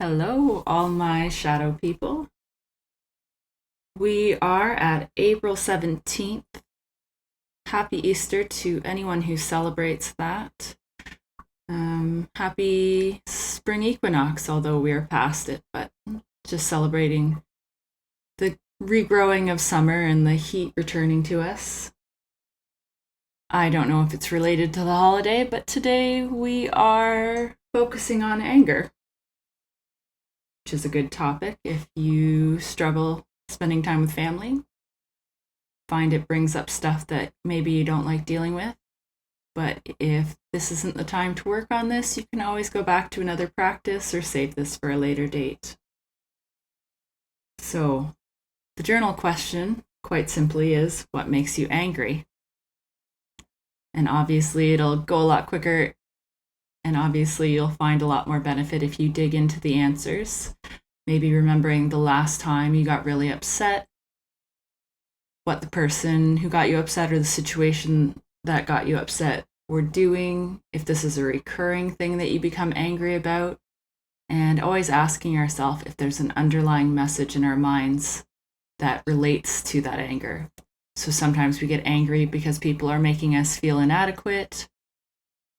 Hello, all my shadow people. We are at April 17th. Happy Easter to anyone who celebrates that. Happy spring equinox, although we are past it, but just celebrating the regrowing of summer and the heat returning to us. I don't know if it's related to the holiday, but today we are focusing on anger, which is a good topic if you struggle spending time with family. Find it brings up stuff that maybe you don't like dealing with. But if this isn't the time to work on this, you can always go back to another practice or save this for a later date. So, the journal question, quite simply, is what makes you angry? And obviously, it'll go a lot quicker, and obviously, you'll find a lot more benefit if you dig into the answers. Maybe remembering the last time you got really upset, what the person who got you upset or the situation that got you upset were doing, if this is a recurring thing that you become angry about, and always asking ourselves if there's an underlying message in our minds that relates to that anger. So sometimes we get angry because people are making us feel inadequate,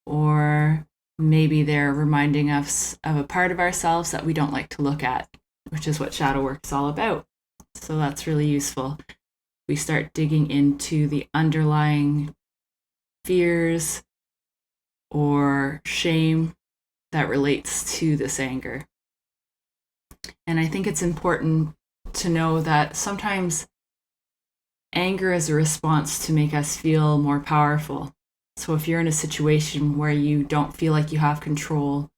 or maybe they're reminding us of a part of ourselves that we don't like to look at, which is what shadow work is all about. So that's really useful. We start digging into the underlying fears or shame that relates to this anger. And I think it's important to know that sometimes anger is a response to make us feel more powerful. So if you're in a situation where you don't feel like you have control,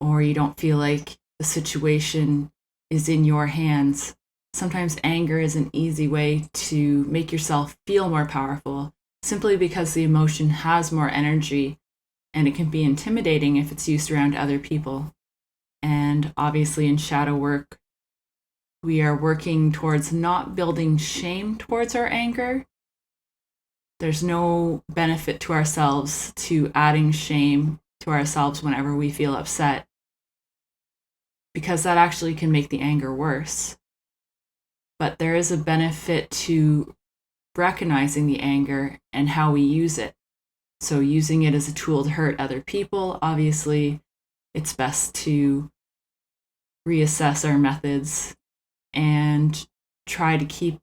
or you don't feel like the situation is in your hands, sometimes anger is an easy way to make yourself feel more powerful, simply because the emotion has more energy, and it can be intimidating if it's used around other people. And obviously in shadow work, we are working towards not building shame towards our anger. There's no benefit to ourselves to adding shame to ourselves whenever we feel upset, because that actually can make the anger worse. But there is a benefit to recognizing the anger and how we use it. So using it as a tool to hurt other people, obviously, it's best to reassess our methods and try to keep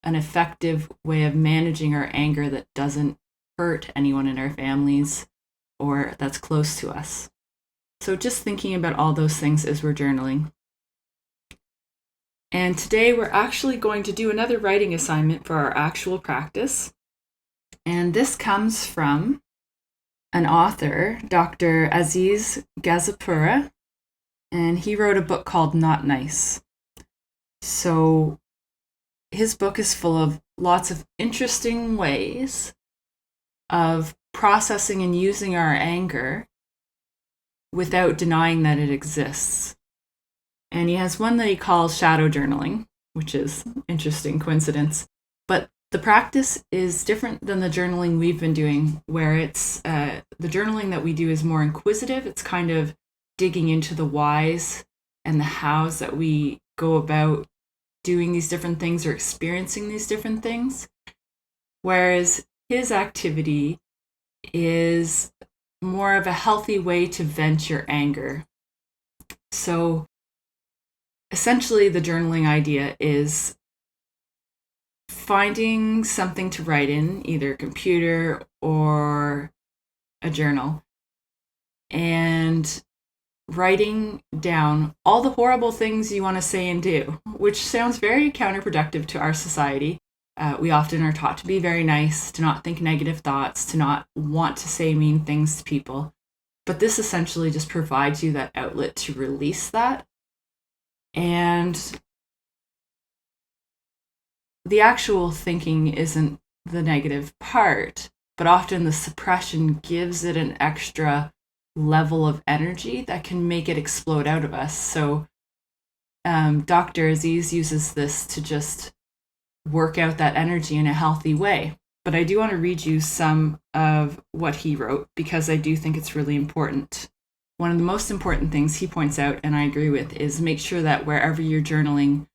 an effective way of managing our anger that doesn't hurt anyone in our families or that's close to us. So just thinking about all those things as we're journaling. And today we're actually going to do another writing assignment for our actual practice. And this comes from an author, Dr. Aziz Gazipura, and he wrote a book called Not Nice. So his book is full of lots of interesting ways of processing and using our anger without denying that it exists. And he has one that he calls shadow journaling, which is interesting coincidence. But the practice is different than the journaling we've been doing, where it's the journaling that we do is more inquisitive. It's kind of digging into the whys and the hows that we go about doing these different things or experiencing these different things. Whereas his activity is more of a healthy way to vent your anger. So essentially, the journaling idea is finding something to write in, either a computer or a journal, and writing down all the horrible things you want to say and do, which sounds very counterproductive to our society. We often are taught to be very nice, to not think negative thoughts, to not want to say mean things to people. But this essentially just provides you that outlet to release that. And the actual thinking isn't the negative part, but often the suppression gives it an extra level of energy that can make it explode out of us. So Dr. Aziz uses this to just work out that energy in a healthy way. But I do want to read you some of what he wrote, because I do think it's really important. one of the most important things he points out, and I agree with, is make sure that wherever you're journaling,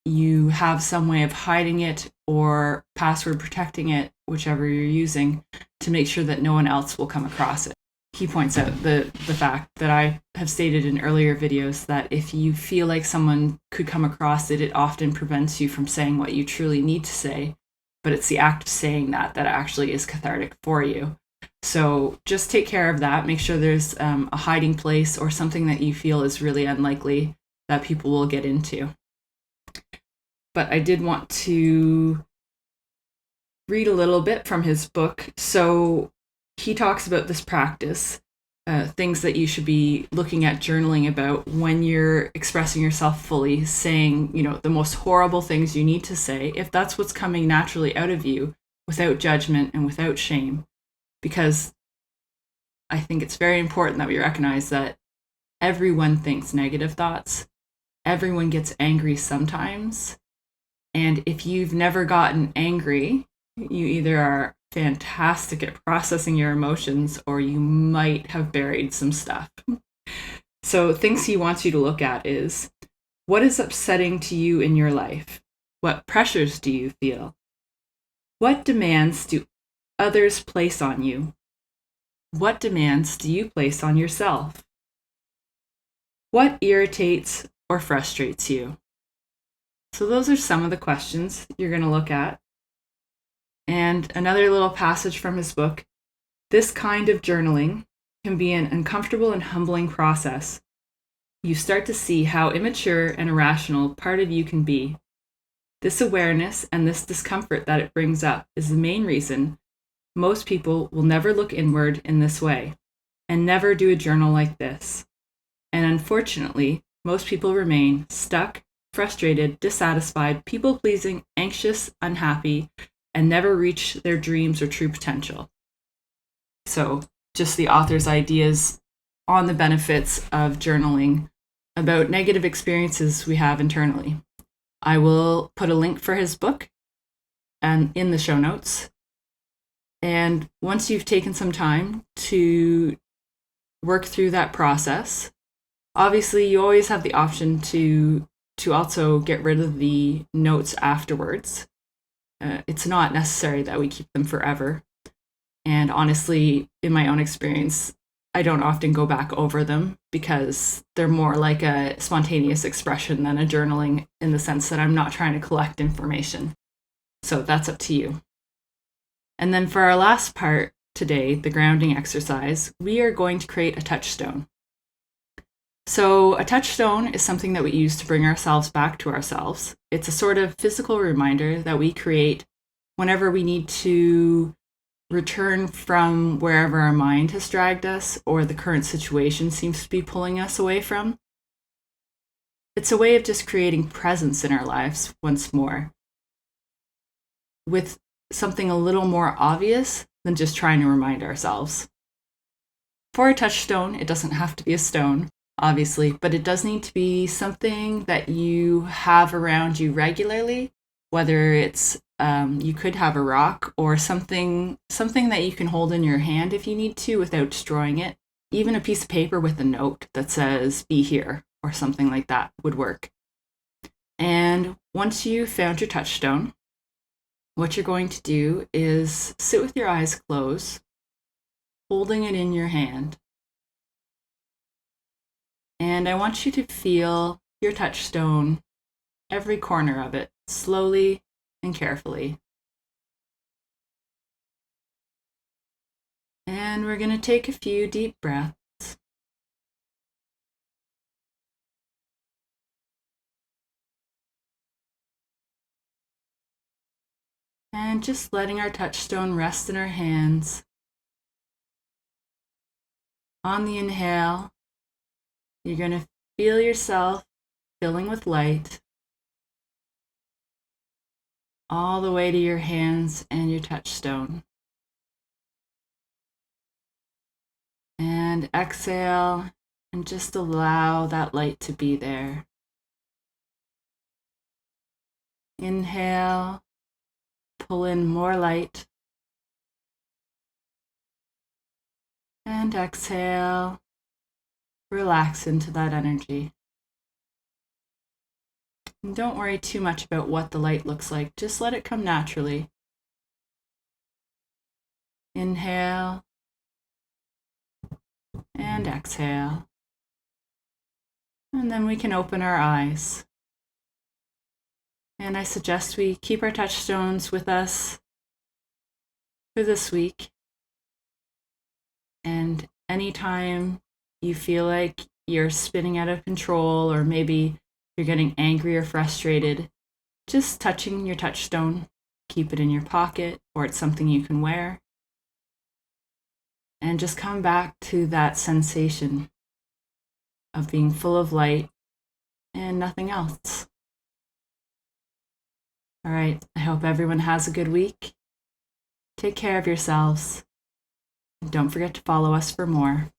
you have some way of hiding it or password protecting it, whichever you're using, to make sure that no one else will come across it. He points out the fact that I have stated in earlier videos that if you feel like someone could come across it, it often prevents you from saying what you truly need to say, but it's the act of saying that actually is cathartic for you. So just take care of that. Make sure there's a hiding place or something that you feel is really unlikely that people will get into. But I did want to read a little bit from his book. So he talks about this practice, things that you should be looking at journaling about when you're expressing yourself fully, saying, the most horrible things you need to say, if that's what's coming naturally out of you, without judgment and without shame. Because I think it's very important that we recognize that everyone thinks negative thoughts. Everyone gets angry sometimes. And if you've never gotten angry, you either are fantastic at processing your emotions or you might have buried some stuff. So things he wants you to look at is, what is upsetting to you in your life? What pressures do you feel? What demands do others place on you? What demands do you place on yourself? What irritates or frustrates you? So those are some of the questions you're going to look at. And another little passage from his book, this kind of journaling can be an uncomfortable and humbling process. You start to see how immature and irrational part of you can be. This awareness and this discomfort that it brings up is the main reason most people will never look inward in this way and never do a journal like this. And unfortunately, most people remain stuck, frustrated, dissatisfied, people-pleasing, anxious, unhappy, and never reach their dreams or true potential. So just the author's ideas on the benefits of journaling about negative experiences we have internally. I will put a link for his book and in the show notes. And once you've taken some time to work through that process, obviously you always have the option to also get rid of the notes afterwards. It's not necessary that we keep them forever. And honestly, in my own experience, I don't often go back over them because they're more like a spontaneous expression than a journaling, in the sense that I'm not trying to collect information. So that's up to you. And then for our last part today, the grounding exercise, we are going to create a touchstone. So a touchstone is something that we use to bring ourselves back to ourselves. It's a sort of physical reminder that we create whenever we need to return from wherever our mind has dragged us or the current situation seems to be pulling us away from. It's a way of just creating presence in our lives once more, with something a little more obvious than just trying to remind ourselves. For a touchstone, it doesn't have to be a stone, obviously, but it does need to be something that you have around you regularly, whether it's you could have a rock or something that you can hold in your hand if you need to without destroying it. Even a piece of paper with a note that says, "Be here," or something like that would work. And once you've found your touchstone, what you're going to do is sit with your eyes closed, holding it in your hand. And I want you to feel your touchstone, every corner of it, slowly and carefully. And we're going to take a few deep breaths. And just letting our touchstone rest in our hands. On the inhale, you're going to feel yourself filling with light all the way to your hands and your touchstone. And exhale and just allow that light to be there. Inhale, pull in more light. And exhale, relax into that energy. And don't worry too much about what the light looks like. Just let it come naturally. Inhale and exhale. And then we can open our eyes. And I suggest we keep our touchstones with us for this week. And anytime you feel like you're spinning out of control, or maybe you're getting angry or frustrated, just touching your touchstone, keep it in your pocket, or it's something you can wear. And just come back to that sensation of being full of light and nothing else. All right, I hope everyone has a good week. Take care of yourselves. And don't forget to follow us for more.